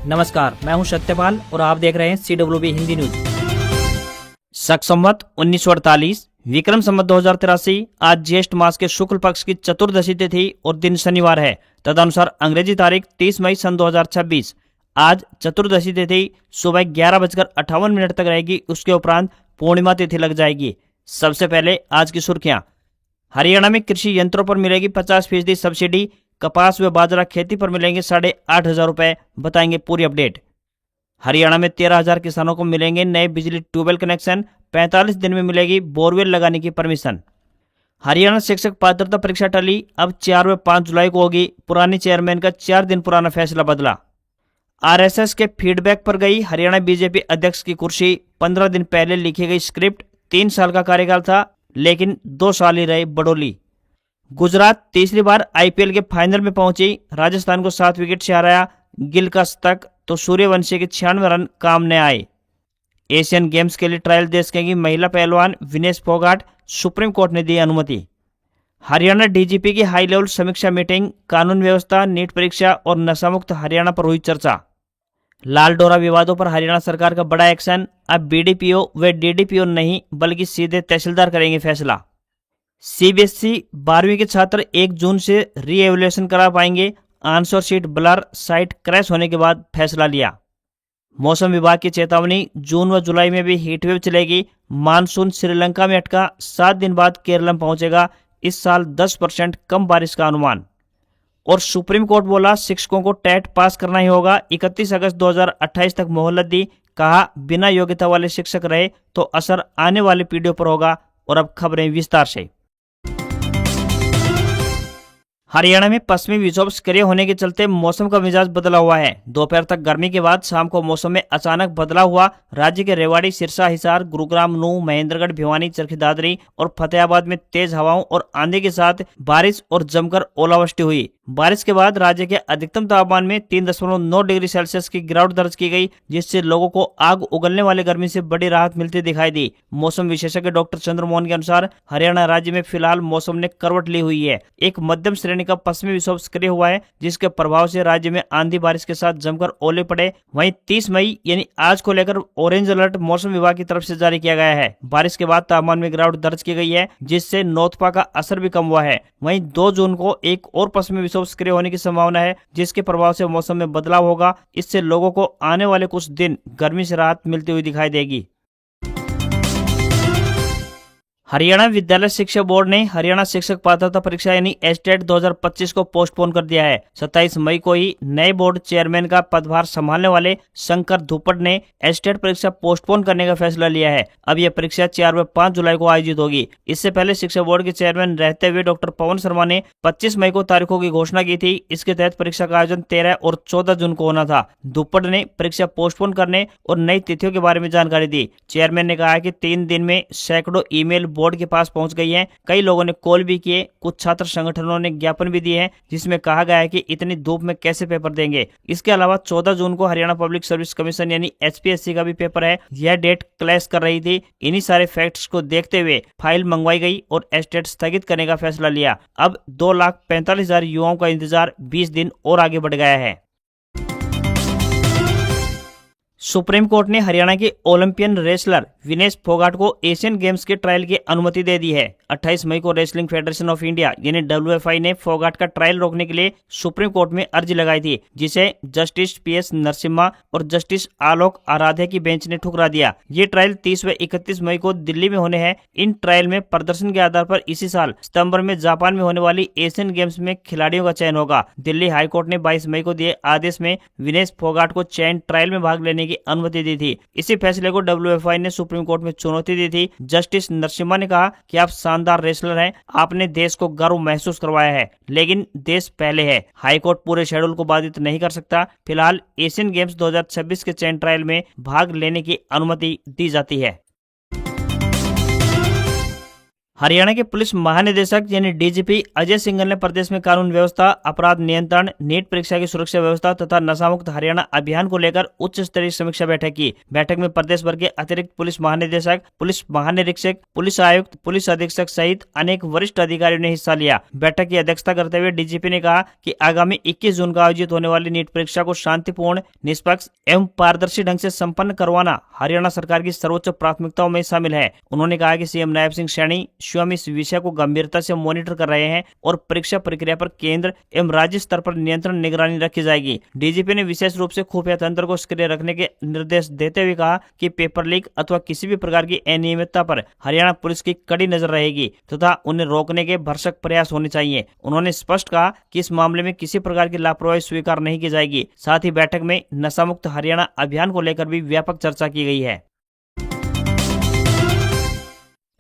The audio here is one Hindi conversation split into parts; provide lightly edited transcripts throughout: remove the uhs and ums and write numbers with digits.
नमस्कार, मैं हूं सत्यपाल और आप देख रहे हैं CWB हिंदी न्यूज। शक संवत 1948 विक्रम संवत 2083 आज ज्येष्ठ मास के शुक्ल पक्ष की चतुर्दशी तिथि और दिन शनिवार है। तदनुसार अंग्रेजी तारीख 30 मई सन 2026 आज चतुर्दशी तिथि सुबह 11:58 तक रहेगी। उसके उपरांत पूर्णिमा तिथि लग जाएगी। सबसे पहले आज की सुर्खियां। हरियाणा में कृषि यंत्रों पर मिलेगी 50% सब्सिडी। कपास व बाजरा खेती पर मिलेंगे 8,500 रुपए। बताएंगे पूरी अपडेट। हरियाणा में 13,000 किसानों को मिलेंगे नए बिजली ट्यूबवेल कनेक्शन। 45 दिन में मिलेगी बोरवेल लगाने की परमिशन। हरियाणा शिक्षक पात्रता परीक्षा टली, अब 4 व 5 जुलाई को होगी। पुरानी चेयरमैन का 4 दिन पुराना फैसला बदला। आरएसएस के फीडबैक पर गई हरियाणा बीजेपी अध्यक्ष की कुर्सी। 15 दिन पहले लिखी गई स्क्रिप्ट। 3 साल का कार्यकाल था, लेकिन 2 साल ही रहे बडोली। गुजरात तीसरी बार आईपीएल के फाइनल में पहुंची। राजस्थान को 7 विकेट से हराया। गिल का शतक तो सूर्यवंशी के 96 रन काम न आए। एशियन गेम्स के लिए ट्रायल दे सकेंगी महिला पहलवान विनेश फोगाट। सुप्रीम कोर्ट ने दी अनुमति। हरियाणा डीजीपी की हाई लेवल समीक्षा मीटिंग। कानून व्यवस्था, नीट परीक्षा और नशामुक्त हरियाणा पर हुई चर्चा। लाल डोरा विवादों पर हरियाणा सरकार का बड़ा एक्शन। अब बीडीपीओ व डीडीपीओ नहीं, बल्कि सीधे तहसीलदार करेंगे फैसला। सीबीएसई 12वीं के छात्र 1 जून से री-एवल्यूएशन करा पाएंगे। Answer sheet blur, site crash होने के बाद फैसला लिया। मौसम विभाग की चेतावनी, जून व जुलाई में भी हीटवेव चलेगी। मानसून श्रीलंका में अटका, 7 दिन बाद केरल में पहुंचेगा। इस साल 10% कम बारिश का अनुमान। और सुप्रीम कोर्ट बोला शिक्षकों को टेट पास करना ही होगा। 31 अगस्त 2028 तक मोहलत दी। कहा बिना योग्यता वाले शिक्षक रहे तो असर आने वाली पीढ़ियों पर होगा। और अब खबरें विस्तार से। हरियाणा में पश्चिमी विक्षोभ सक्रिय होने के चलते मौसम का मिजाज बदला हुआ है। दोपहर तक गर्मी के बाद शाम को मौसम में अचानक बदलाव हुआ। राज्य के रेवाड़ी, सिरसा, हिसार, गुरुग्राम, नूंह, महेंद्रगढ़, भिवानी, चरखी दादरी और फतेहाबाद में तेज हवाओं और आंधी के साथ बारिश और जमकर ओलावृष्टि हुई। बारिश के बाद राज्य के अधिकतम तापमान में 3.9 डिग्री सेल्सियस की गिरावट दर्ज की गई, जिससे लोगों को आग उगलने वाली गर्मी से बड़ी राहत मिलती दिखाई दी। मौसम विशेषज्ञ डॉक्टर चंद्रमोहन के अनुसार हरियाणा राज्य में फिलहाल मौसम ने करवट ली हुई है। एक मध्यम श्रेणी का पश्चिमी विक्षोभ सक्रिय हुआ है, जिसके प्रभाव से राज्य में आंधी बारिश के साथ जमकर ओले पड़े। वहीं 30 मई यानी आज को लेकर ऑरेंज अलर्ट मौसम विभाग की तरफ से जारी किया गया है। बारिश के बाद तापमान में गिरावट दर्ज की गई है, जिससे नौतपा का असर भी कम हुआ है। वहीं 2 जून को एक और पश्चिमी विक्षोभ सक्रिय होने की संभावना है, जिसके प्रभाव से मौसम में बदलाव होगा। इससे लोगों को आने वाले कुछ दिन गर्मी से राहत मिलती हुई दिखाई देगी। हरियाणा विद्यालय शिक्षा बोर्ड ने हरियाणा शिक्षक पात्रता परीक्षा यानी एसटेट 2025 को पोस्टपोन कर दिया है। 27 मई को ही नए बोर्ड चेयरमैन का पदभार संभालने वाले शंकर धुप्पड़ ने एसटेट परीक्षा पोस्टपोन करने का फैसला लिया है। अब यह परीक्षा 4 व 5 जुलाई को आयोजित होगी। इससे पहले शिक्षा बोर्ड के चेयरमैन रहते हुए डॉक्टर पवन शर्मा ने 25 मई को तारीखों की घोषणा की थी। इसके तहत परीक्षा का आयोजन 13 और 14 जून को होना था। धुप्पड़ ने परीक्षा पोस्टपोन करने और नई तिथियों के बारे में जानकारी दी। चेयरमैन ने कहा कि 3 दिन में सैकड़ों ईमेल बोर्ड के पास पहुंच गई हैं। कई लोगों ने कॉल भी किए। कुछ छात्र संगठनों ने ज्ञापन भी दिए हैं, जिसमें कहा गया है कि इतनी धूप में कैसे पेपर देंगे। इसके अलावा 14 जून को हरियाणा पब्लिक सर्विस कमीशन यानी एचपीएससी का भी पेपर है। यह डेट क्लैश कर रही थी। इन्हीं सारे फैक्ट्स को देखते हुए फाइल मंगवाई गई और एसटेट स्थगित करने का फैसला लिया। अब 2,45,000 युवाओं का इंतजार 20 दिन और आगे बढ़ गया है। सुप्रीम कोर्ट ने हरियाणा के ओलंपियन रेसलर विनेश फोगाट को एशियन गेम्स के ट्रायल की अनुमति दे दी है। 28 मई को रेसलिंग फेडरेशन ऑफ इंडिया यानी WFI ने फोगाट का ट्रायल रोकने के लिए सुप्रीम कोर्ट में अर्जी लगाई थी, जिसे जस्टिस PS नरसिम्हा और जस्टिस आलोक आराध्या की बेंच ने ठुकरा दिया। ये ट्रायल 30 व 31 मई को दिल्ली में होने हैं। इन ट्रायल में प्रदर्शन के आधार पर इसी साल सितंबर में जापान में होने वाली एशियन गेम्स में खिलाड़ियों का चयन होगा। दिल्ली हाईकोर्ट ने 22 मई को दिए आदेश में विनेश फोगाट को चयन ट्रायल में भाग लेने की अनुमति दी थी। इसी फैसले को WFI ने सुप्रीम कोर्ट में चुनौती दी थी। जस्टिस नरसिम्हा ने कहा कि आप शानदार रेसलर हैं, आपने देश को गर्व महसूस करवाया है, लेकिन देश पहले है। हाईकोर्ट पूरे शेड्यूल को बाधित नहीं कर सकता। फिलहाल एशियन गेम्स 2026 के चयन ट्रायल में भाग लेने की अनुमति दी जाती है। हरियाणा के पुलिस महानिदेशक यानी डीजीपी अजय सिंघल ने प्रदेश में कानून व्यवस्था, अपराध नियंत्रण, नीट परीक्षा की सुरक्षा व्यवस्था तथा नशा मुक्त हरियाणा अभियान को लेकर उच्च स्तरीय समीक्षा बैठक की। बैठक में प्रदेश भर के अतिरिक्त पुलिस महानिदेशक, पुलिस महानिरीक्षक, पुलिस आयुक्त, पुलिस अधीक्षक सहित अनेक वरिष्ठ अधिकारियों ने हिस्सा लिया। बैठक की अध्यक्षता करते हुए डीजीपी ने कहा कि आगामी 21 जून को आयोजित होने वाली नीट परीक्षा को शांतिपूर्ण, निष्पक्ष एवं पारदर्शी ढंग से संपन्न करवाना हरियाणा सरकार की सर्वोच्च प्राथमिकताओं में शामिल है। उन्होंने कहा कि सीएम नायब सिंह सैनी स्वयं इस विषय को गंभीरता से मॉनिटर कर रहे हैं और परीक्षा प्रक्रिया पर केंद्र एवं राज्य स्तर पर नियंत्रण निगरानी रखी जाएगी। डीजीपी ने विशेष रूप से खुफिया तंत्र को सक्रिय रखने के निर्देश देते हुए कहा कि पेपर लीक अथवा किसी भी प्रकार की अनियमितता पर हरियाणा पुलिस की कड़ी नजर रहेगी तथा उन्हें रोकने के भरसक प्रयास होने चाहिए। उन्होंने स्पष्ट कहा कि इस मामले में किसी प्रकार की लापरवाही स्वीकार नहीं की जाएगी। साथ ही बैठक में नशा मुक्त हरियाणा अभियान को लेकर भी व्यापक चर्चा की गई है।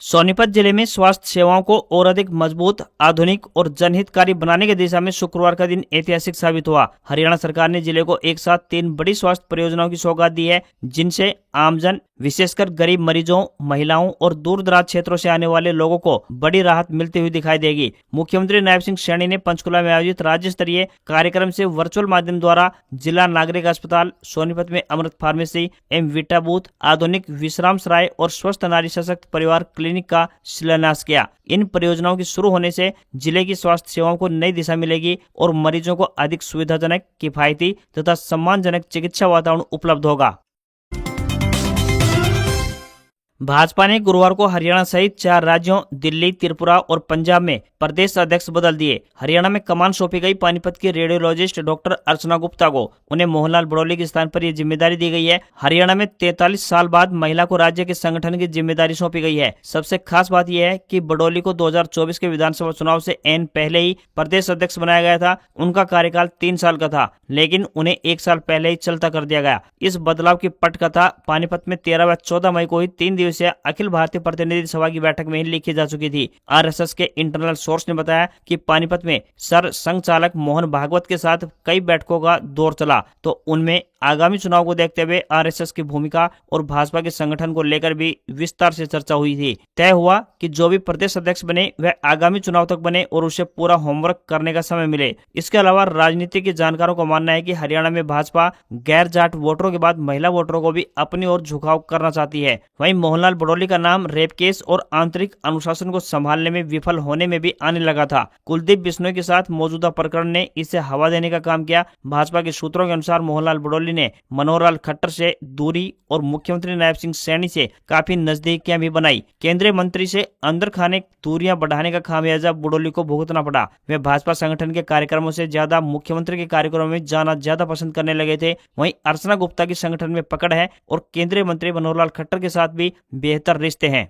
सोनीपत जिले में स्वास्थ्य सेवाओं को और अधिक मजबूत, आधुनिक और जनहितकारी बनाने की दिशा में शुक्रवार का दिन ऐतिहासिक साबित हुआ। हरियाणा सरकार ने जिले को एक साथ 3 बड़ी स्वास्थ्य परियोजनाओं की सौगात दी है, जिनसे आमजन, विशेषकर गरीब मरीजों, महिलाओं और दूर दराज क्षेत्रों से आने वाले लोगों को बड़ी राहत मिलती हुई दिखाई देगी। मुख्यमंत्री नायब सिंह सैनी ने पंचकुला में आयोजित राज्य स्तरीय कार्यक्रम से वर्चुअल माध्यम द्वारा जिला नागरिक अस्पताल सोनीपत में अमृत फार्मेसी एवं विटा बूथ, आधुनिक विश्राम सराय और स्वस्थ नारी सशक्त परिवार क्लिनिक का शिलान्यास किया। इन परियोजनाओं के शुरू होने से जिले की स्वास्थ्य सेवाओं को नई दिशा मिलेगी और मरीजों को अधिक सुविधाजनक, किफायती तथा सम्मानजनक चिकित्सा वातावरण उपलब्ध होगा। भाजपा ने गुरुवार को हरियाणा सहित 4 राज्यों दिल्ली, त्रिपुरा और पंजाब में प्रदेश अध्यक्ष बदल दिए। हरियाणा में कमान सौंपी गई पानीपत की रेडियोलॉजिस्ट डॉक्टर अर्चना गुप्ता को उन्हें मोहनलाल बड़ौली के स्थान पर यह जिम्मेदारी दी गई है। हरियाणा में 43 साल बाद महिला को राज्य के संगठन की जिम्मेदारी सौंपी गई है। सबसे खास बात यह है कि बड़ौली को 2024 के विधानसभा चुनाव से एन पहले ही प्रदेश अध्यक्ष बनाया गया था। उनका कार्यकाल 3 साल का था, लेकिन उन्हें 1 साल पहले ही चलता कर दिया गया। इस बदलाव की पटकथा पानीपत में 13 व 14 मई को ही 3 दिवसीय अखिल भारतीय प्रतिनिधि सभा की बैठक में ही लिखी जा चुकी थी। आरएसएस के इंटरनल सोर्स ने बताया कि पानीपत में सर संघ चालक मोहन भागवत के साथ कई बैठकों का दौर चला, तो उनमें आगामी चुनाव को देखते हुए आरएसएस की भूमिका और भाजपा के संगठन को लेकर भी विस्तार से चर्चा हुई थी। तय हुआ कि जो भी प्रदेश अध्यक्ष बने वह आगामी चुनाव तक बने और उसे पूरा होमवर्क करने का समय मिले। इसके अलावा राजनीति के जानकारों का मानना है कि हरियाणा में भाजपा गैर जाट वोटरों के बाद महिला वोटरों को भी अपनी ओर झुकाव करना चाहती है। वहीं मोहनलाल बड़ौली का नाम रेप केस और आंतरिक अनुशासन को संभालने में विफल होने में भी आने लगा था। कुलदीप बिश्नोई के साथ मौजूदा प्रकरण ने इसे हवा देने का काम किया। भाजपा के सूत्रों के अनुसार मोहनलाल बड़ौली ने मनोहर लाल खट्टर से दूरी और मुख्यमंत्री नायब सिंह सैनी से काफी नजदीकियां भी बनाई। केंद्रीय मंत्री से अंदर खाने दूरियां बढ़ाने का खामियाजा बड़ौली को भुगतना पड़ा। वे भाजपा संगठन के कार्यक्रमों से ज्यादा मुख्यमंत्री के कार्यक्रमों में जाना ज्यादा पसंद करने लगे थे। वहीं अर्चना गुप्ता की संगठन में पकड़ है और केंद्रीय मंत्री मनोहर लाल खट्टर के साथ भी बेहतर रिश्ते हैं।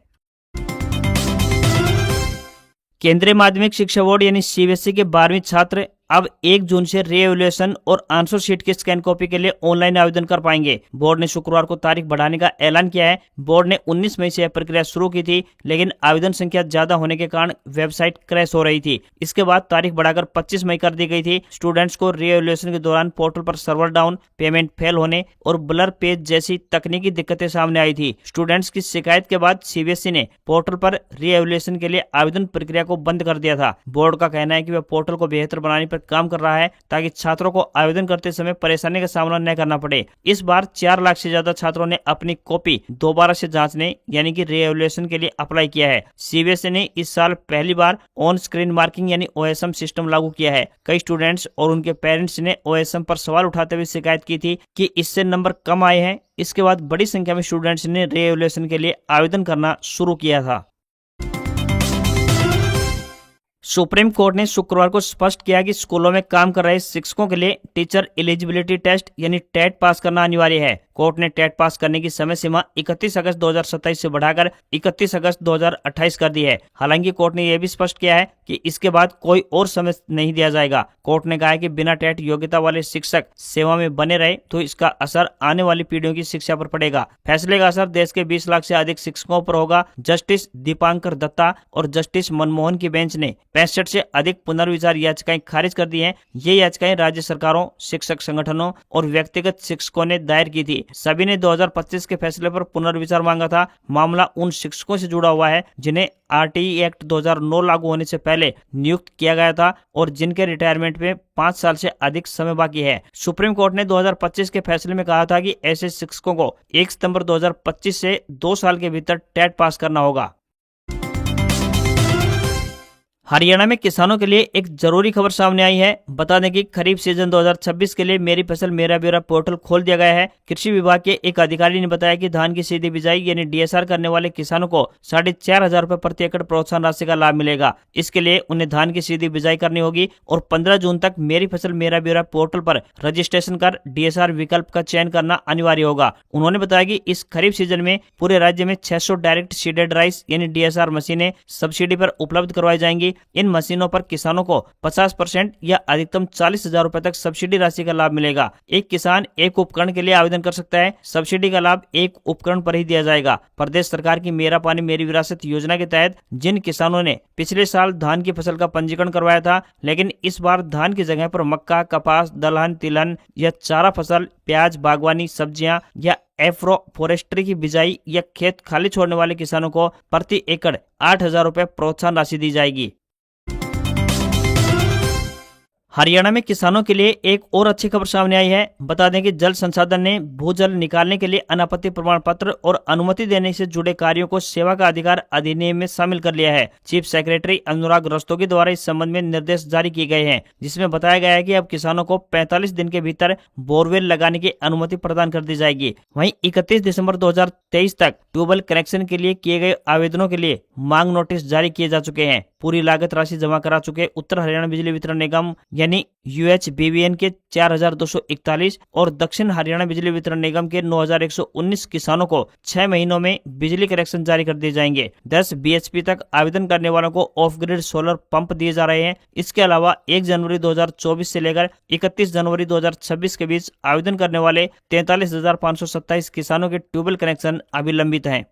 केंद्रीय माध्यमिक शिक्षा बोर्ड यानी सीबीएसई के 12वीं छात्र अब 1 जून से रीएवल्यूएशन और आंसर शीट की स्कैन कॉपी के लिए ऑनलाइन आवेदन कर पाएंगे। बोर्ड ने शुक्रवार को तारीख बढ़ाने का ऐलान किया है। बोर्ड ने 19 मई से यह प्रक्रिया शुरू की थी, लेकिन आवेदन संख्या ज्यादा होने के कारण वेबसाइट क्रैश हो रही थी। इसके बाद तारीख बढ़ाकर 25 मई कर दी गई थी। स्टूडेंट्स को रीएवल्यूएशन के दौरान पोर्टल पर सर्वर डाउन, पेमेंट फेल होने और ब्लर पेज जैसी तकनीकी दिक्कतें सामने आई थी। स्टूडेंट्स की शिकायत के बाद सीबीएसई ने पोर्टल पर रीएवल्यूएशन के लिए आवेदन प्रक्रिया को बंद कर दिया था। बोर्ड का कहना है कि वह पोर्टल को बेहतर बनाने पर काम कर रहा है ताकि छात्रों को आवेदन करते समय परेशानी का सामना न करना पड़े। इस बार 4 लाख से ज्यादा छात्रों ने अपनी कॉपी दोबारा से जांचने यानी कि रीएवल्यूएशन के लिए अप्लाई किया है। सीबीएसई ने इस साल पहली बार ऑन स्क्रीन मार्किंग यानी ओएसएम सिस्टम लागू किया है। कई स्टूडेंट्स और उनके पेरेंट्स ने ओएसएम पर सवाल उठाते हुए शिकायत की थी कि इससे नंबर कम आए हैं। इसके बाद बड़ी संख्या में स्टूडेंट्स ने रीएवल्यूएशन के लिए आवेदन करना शुरू किया था। सुप्रीम कोर्ट ने शुक्रवार को स्पष्ट किया कि स्कूलों में काम कर रहे शिक्षकों के लिए टीचर एलिजिबिलिटी टेस्ट यानी टेट पास करना अनिवार्य है। कोर्ट ने टेट पास करने की समय सीमा 31 अगस्त 2027 से बढ़ाकर 31 अगस्त 2028 कर दी है। हालांकि कोर्ट ने यह भी स्पष्ट किया है कि इसके बाद कोई और समय नहीं दिया जाएगा। कोर्ट ने कहा है कि बिना टेट योग्यता वाले शिक्षक सेवा में बने रहे तो इसका असर आने वाली पीढ़ियों की शिक्षा पर पड़ेगा। फैसले का असर देश के 20 लाख से अधिक शिक्षकों पर होगा। जस्टिस दीपांकर दत्ता और जस्टिस मनमोहन की बेंच ने 65 से अधिक पुनर्विचार याचिकाएं खारिज कर दी हैं। ये याचिकाएं राज्य सरकारों, शिक्षक संगठनों और व्यक्तिगत शिक्षकों ने दायर की थी। सभी ने 2025 के फैसले पर पुनर्विचार मांगा था। मामला उन शिक्षकों से जुड़ा हुआ है जिन्हें आरटीई एक्ट 2009 लागू होने से पहले नियुक्त किया गया था और जिनके रिटायरमेंट में 5 साल से अधिक समय बाकी है। सुप्रीम कोर्ट ने 2025 के फैसले में कहा था कि ऐसे शिक्षकों को 1 सितंबर 2025 से 2 साल के भीतर टेट पास करना होगा। हरियाणा में किसानों के लिए एक जरूरी खबर सामने आई है। बता दें कि खरीफ सीजन 2026 के लिए मेरी फसल मेरा ब्यौरा पोर्टल खोल दिया गया है। कृषि विभाग के एक अधिकारी ने बताया कि धान की सीधी बिजाई यानी डीएसआर करने वाले किसानों को 4,500 रुपए प्रति एकड़ प्रोत्साहन राशि का लाभ मिलेगा। इसके लिए उन्हें धान की सीधी बिजाई करनी होगी और 15 जून तक मेरी फसल मेरा ब्यौरा पोर्टल पर रजिस्ट्रेशन कर डीएसआर विकल्प का चयन करना अनिवार्य होगा। उन्होंने बताया कि इस खरीफ सीजन में पूरे राज्य में 600 डायरेक्ट सीडेड राइस यानी डीएसआर मशीनें सब्सिडी पर उपलब्ध करवाई जाएंगी। इन मशीनों पर किसानों को 50% या अधिकतम 40,000 रुपए तक सब्सिडी राशि का लाभ मिलेगा। एक किसान एक उपकरण के लिए आवेदन कर सकता है। सब्सिडी का लाभ एक उपकरण पर ही दिया जाएगा। प्रदेश सरकार की मेरा पानी मेरी विरासत योजना के तहत जिन किसानों ने पिछले साल धान की फसल का पंजीकरण करवाया था, लेकिन इस बार धान की जगह पर मक्का, कपास, दलहन, तिलहन या चारा फसल, प्याज, बागवानी, सब्जियां या एफ्रो फॉरेस्ट्री की बिजाई या खेत खाली छोड़ने वाले किसानों को प्रति एकड़ 8,000 रुपए प्रोत्साहन राशि दी जाएगी। हरियाणा में किसानों के लिए एक और अच्छी खबर सामने आई है। बता दें कि जल संसाधन ने भूजल निकालने के लिए अनापत्ति प्रमाण पत्र और अनुमति देने से जुड़े कार्यों को सेवा का अधिकार अधिनियम में शामिल कर लिया है। चीफ सेक्रेटरी अनुराग रस्तोगी द्वारा इस संबंध में निर्देश जारी किए गए हैं, जिसमें बताया गया है कि अब किसानों को 45 दिन के भीतर बोरवेल लगाने की अनुमति प्रदान कर दी जाएगी। वहीं 31 दिसंबर 2023 तक ट्यूबवेल कनेक्शन के लिए किए गए आवेदनों के लिए मांग नोटिस जारी किए जा चुके हैं। पूरी लागत राशि जमा करा चुके उत्तर हरियाणा बिजली वितरण निगम यानी UHBVN के 4,241 और दक्षिण हरियाणा बिजली वितरण निगम के 9,119 किसानों को 6 महीनों में बिजली कनेक्शन जारी कर दिए जाएंगे। 10 BHP तक आवेदन करने वालों को ऑफ ग्रिड सोलर पंप दिए जा रहे हैं। इसके अलावा 1 जनवरी 2024 से लेकर 31 जनवरी 2026 के बीच आवेदन करने वाले 43,527 किसानों के ट्यूबवेल कनेक्शन अभी लंबित हैं।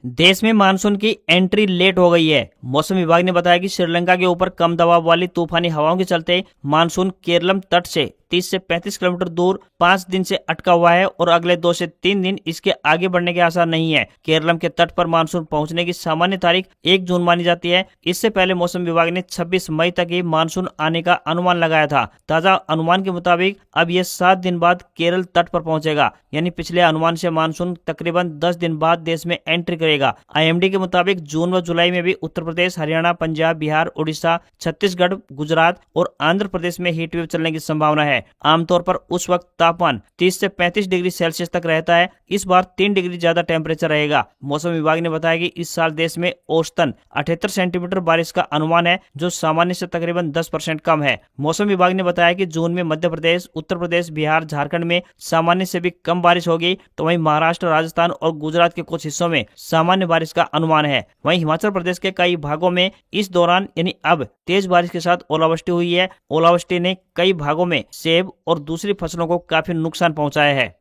देश में मानसून की एंट्री लेट हो गई है। मौसम विभाग ने बताया कि श्रीलंका के ऊपर कम दबाव वाली तूफानी हवाओं के चलते मानसून केरलम तट से 30 से 35 किलोमीटर दूर 5 दिन से अटका हुआ है और अगले 2 से 3 दिन इसके आगे बढ़ने के आसार नहीं है। केरलम के तट पर मानसून पहुंचने की सामान्य तारीख 1 जून मानी जाती है। इससे पहले मौसम विभाग ने 26 मई तक ही मानसून आने का अनुमान लगाया था। ताजा अनुमान के मुताबिक अब यह 7 दिन बाद केरल तट पर पहुंचेगा, यानी पिछले अनुमान से मानसून तकरीबन 10 दिन बाद देश में एंट्री करेगा। IMD के मुताबिक जून व जुलाई में भी उत्तर प्रदेश, हरियाणा, पंजाब, बिहार, उड़ीसा, छत्तीसगढ़, गुजरात और आंध्र प्रदेश में हीट वेव चलने की संभावना है। आमतौर पर उस वक्त तापमान 30 से 35 डिग्री सेल्सियस तक रहता है। इस बार 3 डिग्री ज्यादा टेम्परेचर रहेगा। मौसम विभाग ने बताया कि इस साल देश में औसतन 78 सेंटीमीटर बारिश का अनुमान है, जो सामान्य से तकरीबन 10% कम है। मौसम विभाग ने बताया कि जून में मध्य प्रदेश, उत्तर प्रदेश, बिहार, झारखंड में सामान्य से भी कम बारिश होगी, तो वहीं महाराष्ट्र, राजस्थान और गुजरात के कुछ हिस्सों में सामान्य बारिश का अनुमान है। वहीं हिमाचल प्रदेश के कई भागों में इस दौरान यानी अब तेज बारिश के साथ ओलावृष्टि हुई है। ओलावृष्टि ने कई भागों में सेब और दूसरी फसलों को काफी नुकसान पहुंचाया है।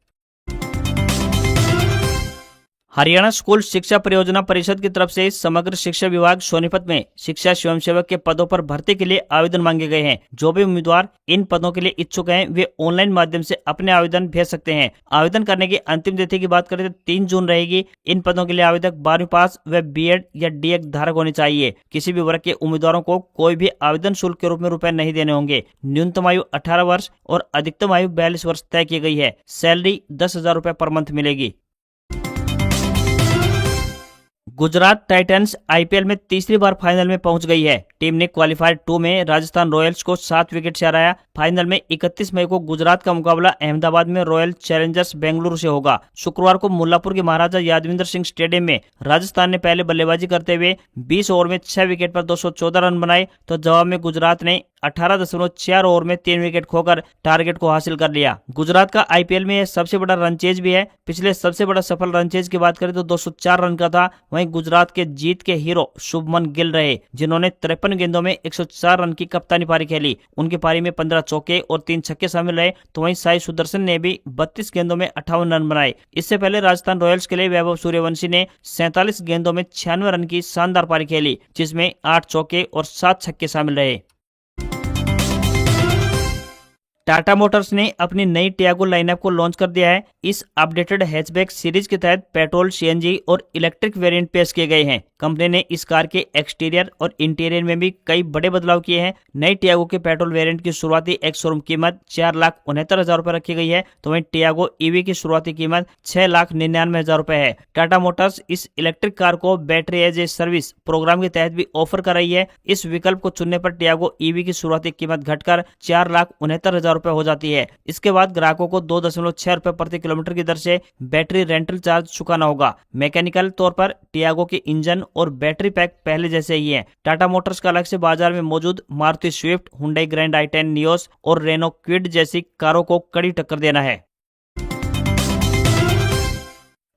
हरियाणा स्कूल शिक्षा परियोजना परिषद की तरफ से समग्र शिक्षा विभाग सोनीपत में शिक्षा स्वयंसेवक के पदों पर भर्ती के लिए आवेदन मांगे गए हैं। जो भी उम्मीदवार इन पदों के लिए इच्छुक हैं, वे ऑनलाइन माध्यम से अपने आवेदन भेज सकते हैं। आवेदन करने की अंतिम तिथि की बात करें तो 3 जून रहेगी। इन पदों के लिए आवेदक 12वीं पास व BEd या DEd धारक होने चाहिए। किसी भी वर्ग के उम्मीदवारों को कोई भी आवेदन शुल्क के रूप में रुपए नहीं देने होंगे। न्यूनतम आयु 18 वर्ष और अधिकतम आयु 42 वर्ष तय की गई है। सैलरी 10,000 रुपए पर मंथ मिलेगी। गुजरात टाइटंस IPL में तीसरी बार फाइनल में पहुंच गई है। टीम ने क्वालीफायर 2 में राजस्थान रॉयल्स को 7 विकेट से हराया। फाइनल में 31 मई को गुजरात का मुकाबला अहमदाबाद में रॉयल चैलेंजर्स बेंगलुरु से होगा। शुक्रवार को मुल्लापुर के महाराजा यादविंदर सिंह स्टेडियम में राजस्थान ने पहले बल्लेबाजी करते हुए 20 ओवर में 6 विकेट पर 214 रन बनाए, तो जवाब में गुजरात ने 18.4 ओवर में 3 विकेट खोकर टारगेट को हासिल कर लिया। गुजरात का IPL में यह सबसे बड़ा रन चेज भी है। पिछले सबसे बड़ा सफल रन चेज की बात करें तो 204 रन का था। वहीं वहीं गुजरात के जीत के हीरो शुभमन गिल रहे, जिन्होंने 53 गेंदों में 104 रन की कप्तानी पारी खेली। उनकी पारी में 15 चौके और 3 छक्के शामिल रहे। तो वहीं साई सुदर्शन ने भी 32 गेंदों में 58 रन बनाए। इससे पहले राजस्थान रॉयल्स के लिए वैभव सूर्यवंशी ने 47 गेंदों में 96 रन की शानदार पारी खेली, जिसमें 8 चौके और 7 छक्के शामिल रहे। टाटा मोटर्स ने अपनी नई टियागो लाइनअप को लॉन्च कर दिया है। इस अपडेटेड हैचबैक सीरीज के तहत पेट्रोल, सीएनजी और इलेक्ट्रिक वेरिएंट पेश किए गए हैं। कंपनी ने इस कार के एक्सटीरियर और इंटीरियर में भी कई बड़े बदलाव किए हैं। नई टियागो के पेट्रोल वेरिएंट की शुरुआती एक शोरूम कीमत 4,69,000 रुपए रखी गई है। तो वहीं टियागो ईवी की शुरुआती कीमत 6,99,000 रुपए है। टाटा मोटर्स इस इलेक्ट्रिक कार को battery as a service program के तहत भी ऑफर कर रही है। इस विकल्प को चुनने पर टियागो ईवी की शुरुआती कीमत घटकर 4,69,000 रुपए हो जाती है। इसके बाद ग्राहकों को 2.6 रुपए प्रति किलोमीटर की दर से बैटरी रेंटल चार्ज चुकाना होगा। मैकेनिकल तौर पर टियागो के इंजन और बैटरी पैक पहले जैसे ही हैं। टाटा मोटर्स का अलग से बाजार में मौजूद Maruti Swift, Hyundai grand i10 Nios और रेनो क्विड जैसी कारों को कड़ी टक्कर देना है।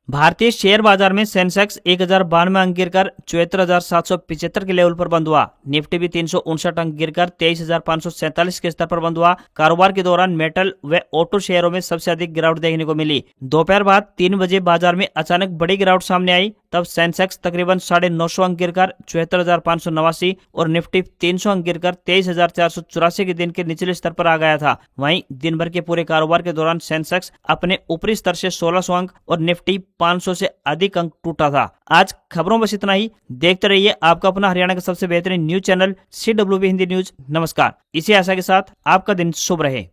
भारतीय शेयर बाजार में सेंसेक्स 1092 अंक गिरकर 74,775 के लेवल पर बंद हुआ। निफ्टी भी 359 अंक गिरकर 23,547 के स्तर पर बंद हुआ। कारोबार के दौरान मेटल व ऑटो शेयरों में सबसे अधिक गिरावट देखने को मिली। दोपहर बाद 3 बजे बाजार में अचानक बड़ी गिरावट सामने आई। तब सेंसेक्स तकरीबन 950 अंक गिरकर 74,589 और निफ्टी 300 अंक गिरकर 23,484 के दिन के निचले स्तर पर आ गया था। वहीं दिन भर के पूरे कारोबार के दौरान सेंसेक्स अपने ऊपरी स्तर से 1600 अंक और निफ्टी 500 से अधिक अंक टूटा था। आज खबरों बस इतना ही। देखते रहिए आपका अपना हरियाणा का सबसे बेहतरीन news channel CWB Hindi news. नमस्कार। इसी आशा के साथ आपका दिन शुभ रहे।